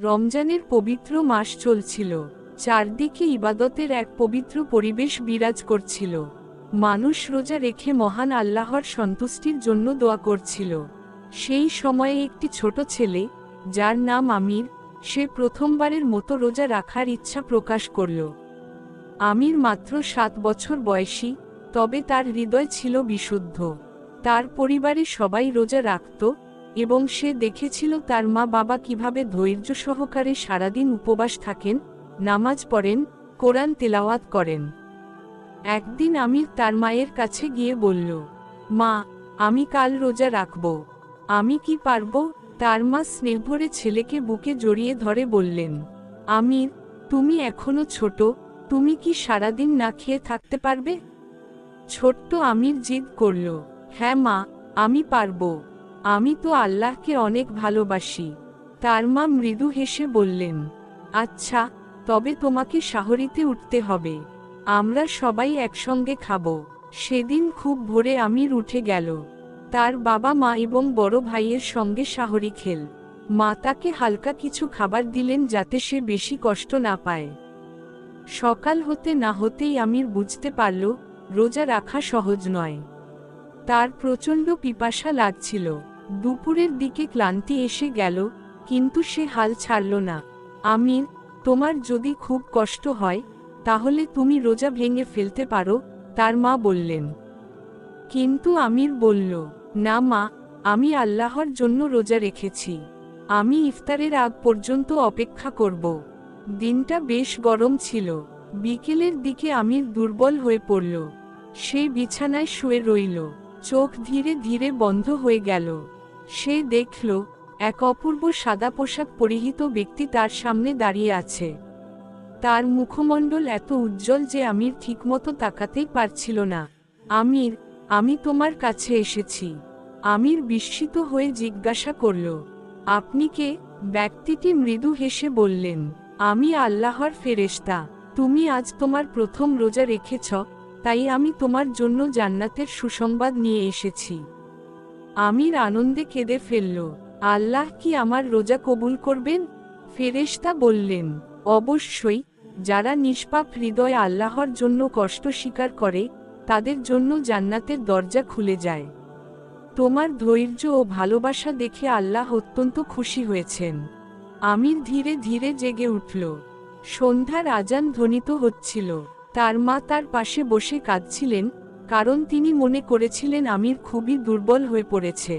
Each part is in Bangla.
রমজানের পবিত্র মাস চলছিল। চারদিকে ইবাদতের এক পবিত্র পরিবেশ বিরাজ করছিল। মানুষ রোজা রেখে মহান আল্লাহর সন্তুষ্টির জন্য দোয়া করছিল। সেই সময়ে একটি ছোট ছেলে, যার নাম আমির, সে প্রথমবারের মতো রোজা রাখার ইচ্ছা প্রকাশ করল। আমির মাত্র 7 বছর বয়সী, তবে তার হৃদয় ছিল বিশুদ্ধ। তার পরিবারে সবাই রোজা রাখত, এবং সে দেখেছিল তার মা বাবা কিভাবে ধৈর্য সহকারে সারাদিন উপবাস থাকেন, নামাজ পড়েন, কোরআন তেলাওয়াত করেন। একদিন আমির তার মায়ের কাছে গিয়ে বলল, মা, আমি কাল রোজা রাখব, আমি কি পারব? তার মা স্নেহভরে ছেলেকে বুকে জড়িয়ে ধরে বললেন, আমির, তুমি এখনো ছোট, তুমি কি সারাদিন না খেয়ে থাকতে পারবে? ছোট্ট আমির জিদ করল, হ্যাঁ মা, আমি পারব, আমি তো আল্লাহকে অনেক ভালোবাসি। তার মা মৃদু হেসে বললেন, আচ্ছা, তবে তোমাকে সাহরিতে উঠতে হবে, আমরা সবাই একসঙ্গে খাব। সেদিন খুব ভোরে আমির উঠে গেল। তার বাবা মা এবং বড় ভাইয়ের সঙ্গে সাহরি খেল। মা তাকে হালকা কিছু খাবার দিলেন যাতে সে বেশি কষ্ট না পায়। সকাল হতে না হতেই আমির বুঝতে পারল, রোজা রাখা সহজ নয়। তার প্রচণ্ড পিপাসা লাগছিল। দুপুরের দিকে ক্লান্তি এসে গেল, কিন্তু সে হাল ছাড়ল না। আমির, তোমার যদি খুব কষ্ট হয়, তাহলে তুমি রোজা ভেঙে ফেলতে পারো, তার মা বললেন। কিন্তু আমির বলল, না মা, আমি আল্লাহর জন্য রোজা রেখেছি, আমি ইফতারের আগ পর্যন্ত অপেক্ষা করব। দিনটা বেশ গরম ছিল। বিকেলের দিকে আমির দুর্বল হয়ে পড়ল। সেই বিছানায় শুয়ে রইল, চোখ ধীরে ধীরে বন্ধ হয়ে গেল। সে দেখল, এক অপূর্ব সাদা পোশাক পরিহিত ব্যক্তি তার সামনে দাঁড়িয়ে আছে। তার মুখমণ্ডল এত উজ্জ্বল যে আমির ঠিকমতো তাকাতেই পারছিল না। আমির, আমি তোমার কাছে এসেছি। আমির বিস্মিত হয়ে জিজ্ঞাসা করল, আপনি কে? ব্যক্তিটি মৃদু হেসে বললেন, আমি আল্লাহর ফেরেশতা। তুমি আজ তোমার প্রথম রোজা রেখেছ, তাই আমি তোমার জন্য জান্নাতের সুসংবাদ নিয়ে এসেছি। আমির আনন্দে কেঁদে ফেলল, আল্লাহ কি আমার রোজা কবুল করবেন? ফেরেশতা বললেন, অবশ্যই, যারা নিষ্পাপ হৃদয়ে আল্লাহর জন্য কষ্ট স্বীকার করে, তাদের জন্য জান্নাতের দরজা খুলে যায়। তোমার ধৈর্য ও ভালোবাসা দেখে আল্লাহ অত্যন্ত খুশি হয়েছেন। আমির ধীরে ধীরে জেগে উঠল। সন্ধ্যার আজান ধ্বনিত হচ্ছিল। তার মা তার পাশে বসে কাঁদছিলেন, কারণ তিনি মনে করেছিলেন আমির খুবই দুর্বল হয়ে পড়েছে।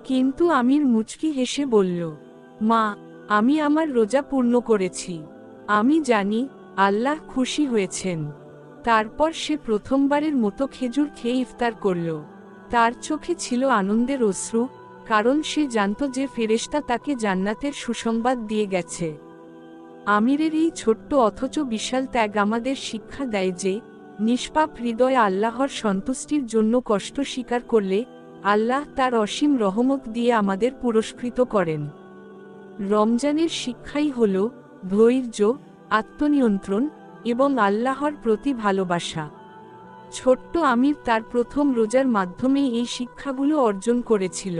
কিন্তু আমির মুচকি হেসে বলল, মা, আমি আমার রোজা পূর্ণ করেছি, আমি জানি আল্লাহ খুশি হয়েছেন। তারপর সে প্রথমবারের মতো খেজুর খেয়ে ইফতার করল। তার চোখে ছিল আনন্দের অশ্রু, কারণ সে জানত যে ফেরেশতা তাকে জান্নাতের সুসংবাদ দিয়ে গেছে। আমিরের এই ছোট্ট অথচ বিশাল ত্যাগ আমাদের শিক্ষা দেয় যে, নিষ্পাপ হৃদয়ে আল্লাহর সন্তুষ্টির জন্য কষ্ট স্বীকার করলে, আল্লাহ তার অসীম রহমত দিয়ে আমাদের পুরস্কৃত করেন। রমজানের শিক্ষাই হল ধৈর্য, আত্মনিয়ন্ত্রণ এবং আল্লাহর প্রতি ভালোবাসা। ছোট্ট আমির তার প্রথম রোজার মাধ্যমে এই শিক্ষাগুলো অর্জন করেছিল।